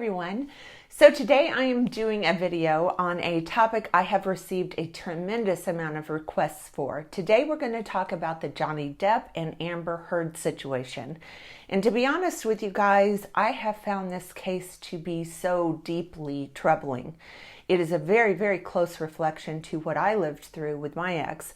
everyone. So today I am doing a video on a topic I have received a tremendous amount of requests for. Today we're going to talk about the Johnny Depp and Amber Heard situation. And to be honest with you guys, I have found this case to be so deeply troubling. It is a very, very close reflection to what I lived through with my ex.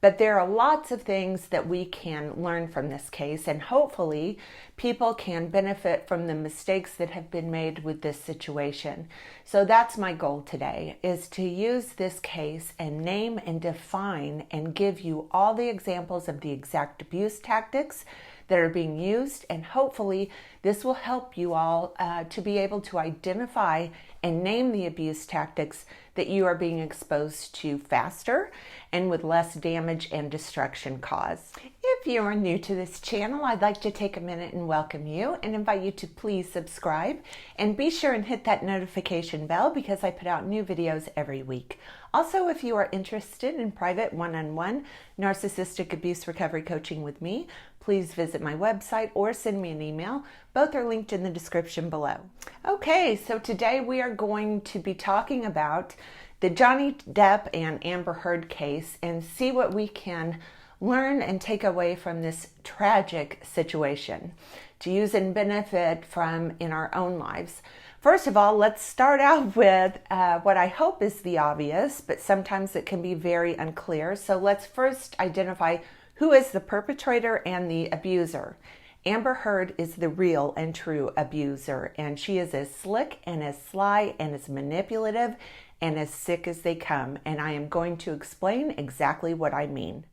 But there are lots of things that we can learn from this case, and hopefully people can benefit from the mistakes that have been made with this situation. So that's my goal today, is to use this case and name and define and give you all the examples of the exact abuse tactics that are being used, and hopefully this will help you all to be able to identify and name the abuse tactics that you are being exposed to faster and with less damage and destruction caused. If you are new to this channel, I'd like to take a minute and welcome you and invite you to please subscribe and be sure and hit that notification bell because I put out new videos every week. Also, if you are interested in private one-on-one narcissistic abuse recovery coaching with me, please visit my website or send me an email. Both are linked in the description below. Okay, so today we are going to be talking about the Johnny Depp and Amber Heard case and see what we can learn and take away from this tragic situation to use and benefit from in our own lives. First of all, let's start out with what I hope is the obvious, but sometimes it can be very unclear. So let's first identify who is the perpetrator and the abuser. Amber Heard is the real and true abuser, and she is as slick and as sly and as manipulative and as sick as they come, and I am going to explain exactly what I mean.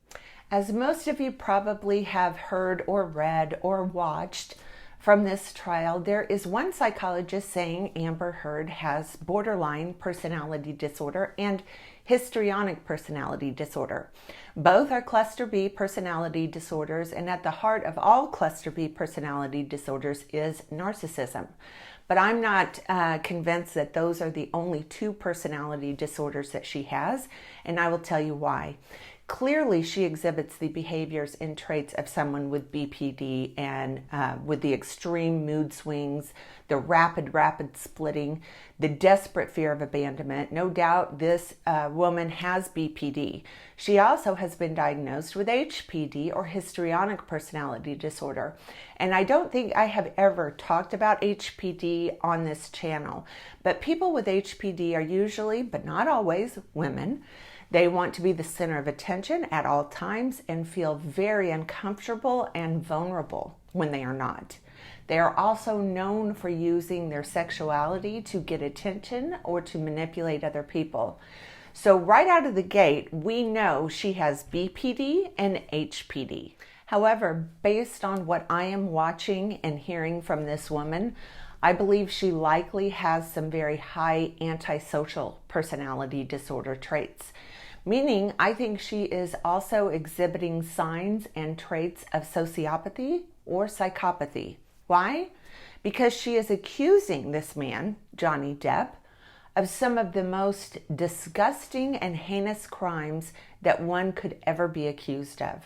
As most of you probably have heard or read or watched from this trial, there is one psychologist saying Amber Heard has borderline personality disorder and histrionic personality disorder. Both are cluster B personality disorders, and at the heart of all cluster B personality disorders is narcissism. But I'm not convinced that those are the only two personality disorders that she has, and I will tell you why. Clearly, she exhibits the behaviors and traits of someone with BPD and with the extreme mood swings, the rapid splitting, the desperate fear of abandonment. No doubt this woman has BPD. She also has been diagnosed with HPD or histrionic personality disorder. And I don't think I have ever talked about HPD on this channel, but people with HPD are usually, but not always, women. They want to be the center of attention at all times and feel very uncomfortable and vulnerable when they are not. They are also known for using their sexuality to get attention or to manipulate other people. So right out of the gate, we know she has BPD and HPD. However, based on what I am watching and hearing from this woman, I believe she likely has some very high antisocial personality disorder traits, meaning I think she is also exhibiting signs and traits of sociopathy or psychopathy. Why? Because she is accusing this man, Johnny Depp, of some of the most disgusting and heinous crimes that one could ever be accused of,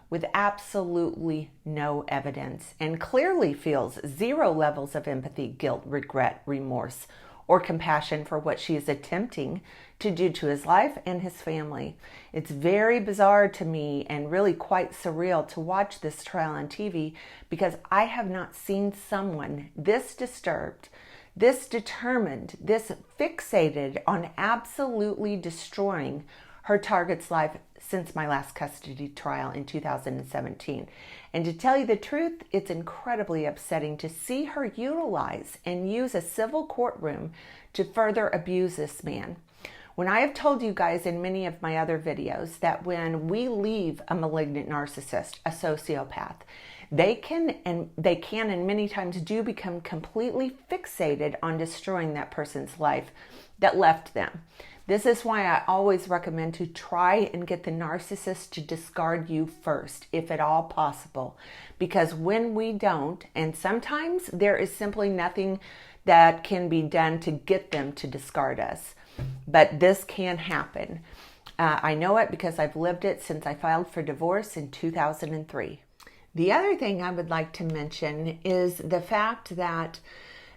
with absolutely no evidence, and clearly feels zero levels of empathy, guilt, regret, remorse, or compassion for what she is attempting to do to his life and his family. It's very bizarre to me and really quite surreal to watch this trial on TV because I have not seen someone this disturbed, this determined, this fixated on absolutely destroying her target's life since my last custody trial in 2017. And to tell you the truth, it's incredibly upsetting to see her utilize and use a civil courtroom to further abuse this man. When I have told you guys in many of my other videos that when we leave a malignant narcissist, a sociopath, they can and many times do become completely fixated on destroying that person's life that left them. This is why I always recommend to try and get the narcissist to discard you first, if at all possible. Because when we don't, and sometimes there is simply nothing that can be done to get them to discard us. But this can happen. I know it because I've lived it since I filed for divorce in 2003. The other thing I would like to mention is the fact that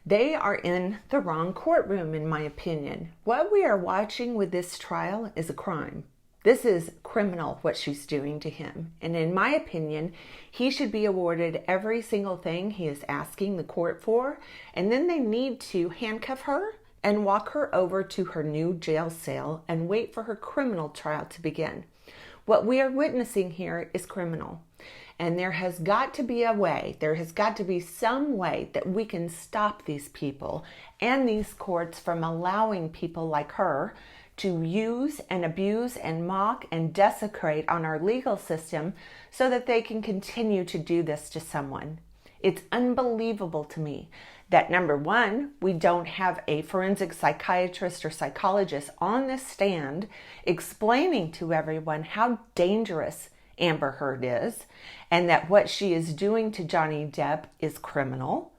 They are in the wrong courtroom, in my opinion. What we are watching with this trial is a crime. This is criminal, what she's doing to him. And in my opinion, he should be awarded every single thing he is asking the court for. And then they need to handcuff her and walk her over to her new jail cell and wait for her criminal trial to begin. What we are witnessing here is criminal. And there has got to be a way, there has got to be some way that we can stop these people and these courts from allowing people like her to use and abuse and mock and desecrate on our legal system so that they can continue to do this to someone. It's unbelievable to me that, number one, we don't have a forensic psychiatrist or psychologist on this stand explaining to everyone how dangerous Amber Heard is, and that what she is doing to Johnny Depp is criminal,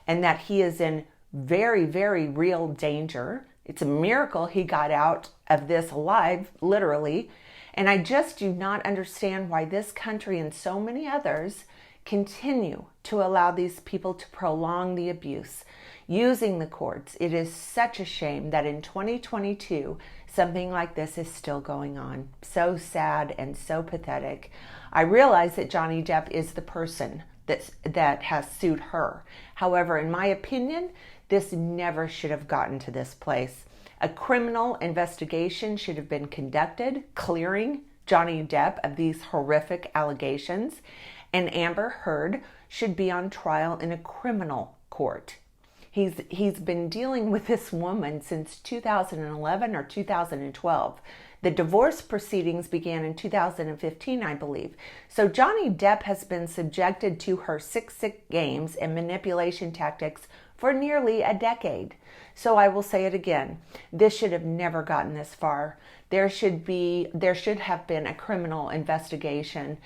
and that he is in very, very real danger. It's a miracle he got out of this alive, literally. And I just do not understand why this country and so many others continue to allow these people to prolong the abuse using the courts. It is such a shame that in 2022, something like this is still going on. So sad and so pathetic. I realize that Johnny Depp is the person that has sued her. However, in my opinion, this never should have gotten to this place. A criminal investigation should have been conducted, clearing Johnny Depp of these horrific allegations, and Amber Heard should be on trial in a criminal court. He's been dealing with this woman since 2011 or 2012. The divorce proceedings began in 2015, I believe. So Johnny Depp has been subjected to her sick games and manipulation tactics for nearly a decade. So I will say it again. This should have never gotten this far. There should have been a criminal investigation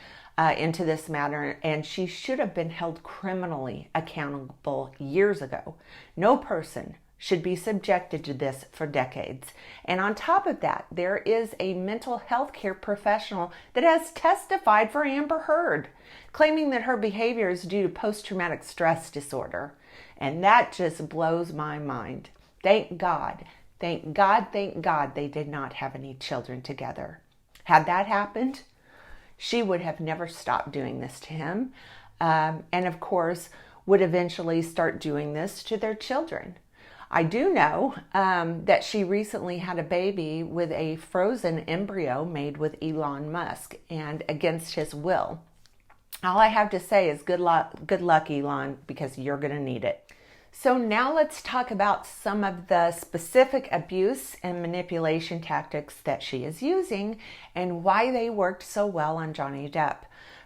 into this matter, and she should have been held criminally accountable years ago. No person should be subjected to this for decades. And on top of that, there is a mental health care professional that has testified for Amber Heard, claiming that her behavior is due to post-traumatic stress disorder. And that just blows my mind. Thank God, thank God, thank God they did not have any children together. Had that happened, she would have never stopped doing this to him. And of course, would eventually start doing this to their children. I do know that she recently had a baby with a frozen embryo made with Elon Musk and against his will. All I have to say is good luck, Elon, because you're going to need it. So now let's talk about some of the specific abuse and manipulation tactics that she is using and why they worked so well on Johnny Depp.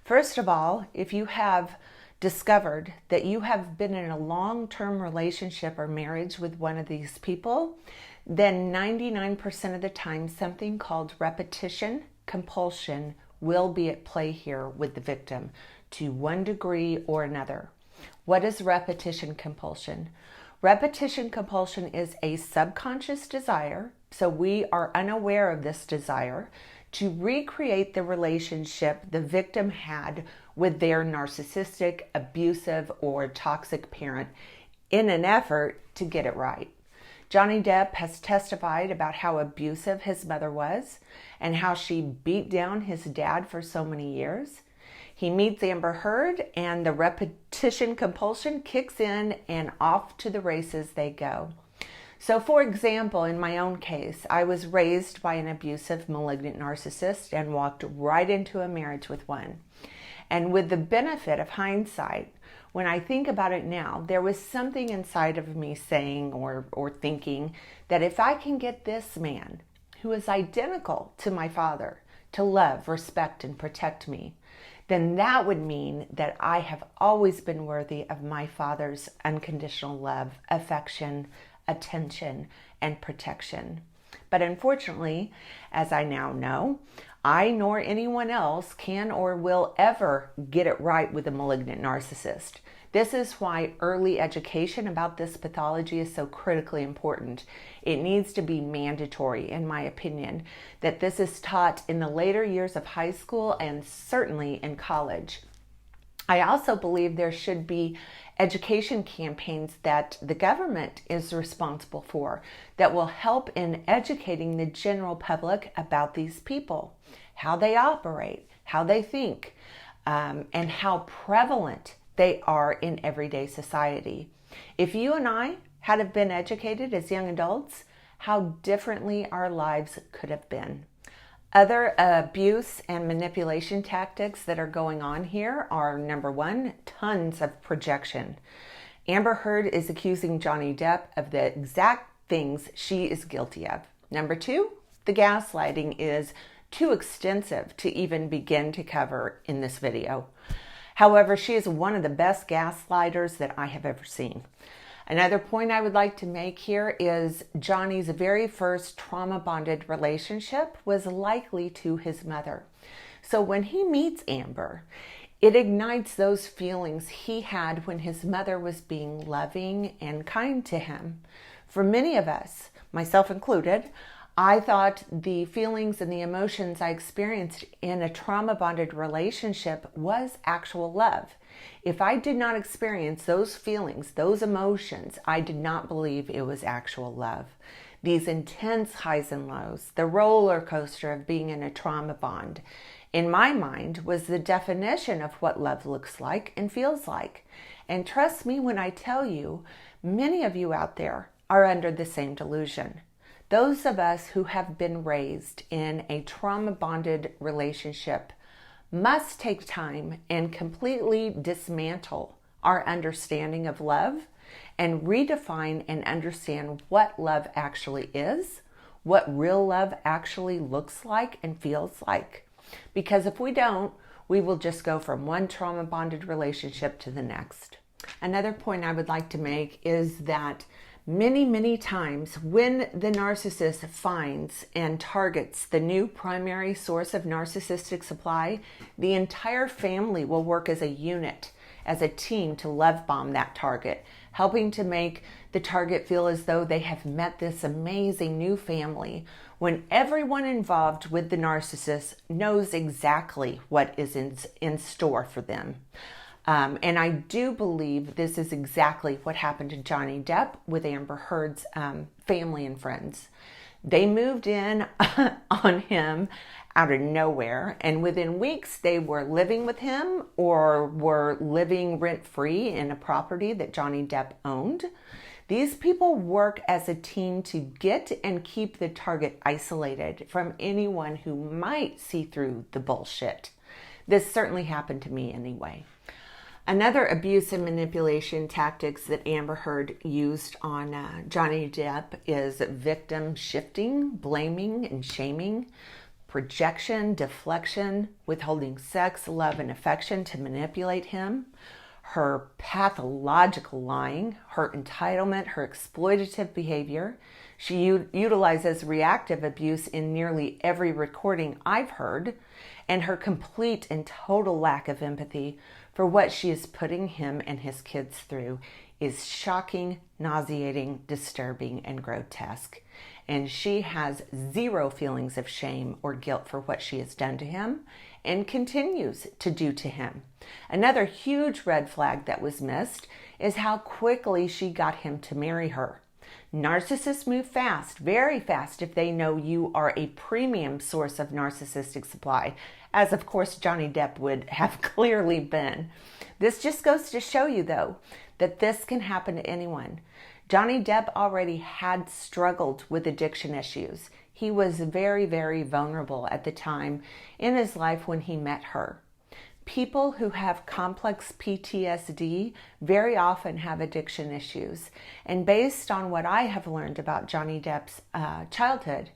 First of all, if you have discovered that you have been in a long-term relationship or marriage with one of these people, then 99% of the time something called repetition compulsion will be at play here with the victim to one degree or another. What is repetition compulsion? Repetition compulsion is a subconscious desire, so we are unaware of this desire, to recreate the relationship the victim had with their narcissistic, abusive, or toxic parent in an effort to get it right. Johnny Depp has testified about how abusive his mother was and how she beat down his dad for so many years. He meets Amber Heard and the repetition compulsion kicks in and off to the races they go. So for example, in my own case, I was raised by an abusive, malignant narcissist and walked right into a marriage with one. And with the benefit of hindsight, when I think about it now, there was something inside of me saying or thinking that if I can get this man, who is identical to my father, to love, respect, and protect me, then that would mean that I have always been worthy of my father's unconditional love, affection, attention, and protection. But unfortunately, as I now know, I nor anyone else can or will ever get it right with a malignant narcissist. This is why early education about this pathology is so critically important. It needs to be mandatory, in my opinion, that this is taught in the later years of high school and certainly in college. I also believe there should be education campaigns that the government is responsible for that will help in educating the general public about these people, how they operate, how they think, and how prevalent they are in everyday society. If you and I had have been educated as young adults, how differently our lives could have been. Other abuse and manipulation tactics that are going on here are, number one, tons of projection. Amber Heard is accusing Johnny Depp of the exact things she is guilty of. Number two, the gaslighting is too extensive to even begin to cover in this video. However, she is one of the best gaslighters that I have ever seen. Another point I would like to make here is Johnny's very first trauma-bonded relationship was likely to his mother. So when he meets Amber, it ignites those feelings he had when his mother was being loving and kind to him. For many of us, myself included, I thought the feelings and the emotions I experienced in a trauma-bonded relationship was actual love. If I did not experience those feelings, those emotions, I did not believe it was actual love. These intense highs and lows, the roller coaster of being in a trauma bond, in my mind, was the definition of what love looks like and feels like. And trust me when I tell you, many of you out there are under the same delusion. Those of us who have been raised in a trauma-bonded relationship must take time and completely dismantle our understanding of love and redefine and understand what love actually is, what real love actually looks like and feels like. Because if we don't, we will just go from one trauma-bonded relationship to the next. Another point I would like to make is that many times when the narcissist finds and targets the new primary source of narcissistic supply, the entire family will work as a unit, as a team to love bomb that target, helping to make the target feel as though they have met this amazing new family, when everyone involved with the narcissist knows exactly what is in store for them. And I do believe this is exactly what happened to Johnny Depp with Amber Heard's family and friends. They moved in on him out of nowhere, and within weeks they were living with him or were living rent-free in a property that Johnny Depp owned. These people work as a team to get and keep the target isolated from anyone who might see through the bullshit. This certainly happened to me anyway. Another abuse and manipulation tactics that Amber Heard used on Johnny Depp is victim shifting, blaming and shaming, projection, deflection, withholding sex, love, and affection to manipulate him, her pathological lying, her entitlement, her exploitative behavior. She utilizes reactive abuse in nearly every recording I've heard, and her complete and total lack of empathy for what she is putting him and his kids through is shocking, nauseating, disturbing, and grotesque. And she has zero feelings of shame or guilt for what she has done to him and continues to do to him. Another huge red flag that was missed is how quickly she got him to marry her. Narcissists move fast, very fast, if they know you are a premium source of narcissistic supply, as of course Johnny Depp would have clearly been. This just goes to show you, though, that this can happen to anyone. Johnny Depp already had struggled with addiction issues. He was very vulnerable at the time in his life when he met her. People who have complex PTSD very often have addiction issues. And based on what I have learned about Johnny Depp's childhood,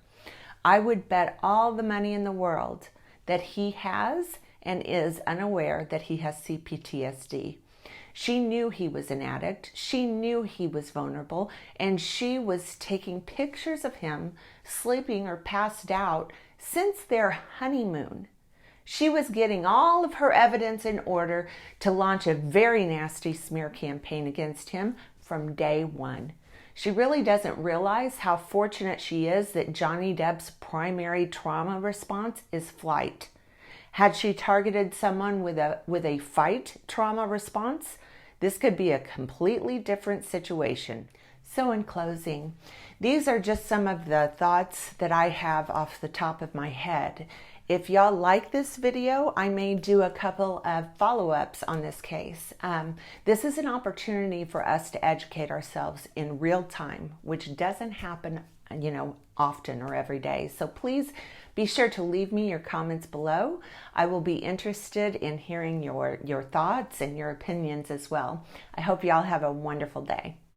I would bet all the money in the world that he has and is unaware that he has Cptsd. She knew he was an addict. She knew he was vulnerable, and she was taking pictures of him sleeping or passed out since their honeymoon. She was getting all of her evidence in order to launch a very nasty smear campaign against him from day one. She really doesn't realize how fortunate she is that Johnny Depp's primary trauma response is flight. Had she targeted someone with a fight trauma response, This could be a completely different situation. So in closing, these are just some of the thoughts that I have off the top of my head. If y'all like this video, I may do a couple of follow-ups on this case. This is an opportunity for us to educate ourselves in real time, which doesn't happen, often or every day. So please be sure to leave me your comments below. I will be interested in hearing your thoughts and your opinions as well. I hope y'all have a wonderful day.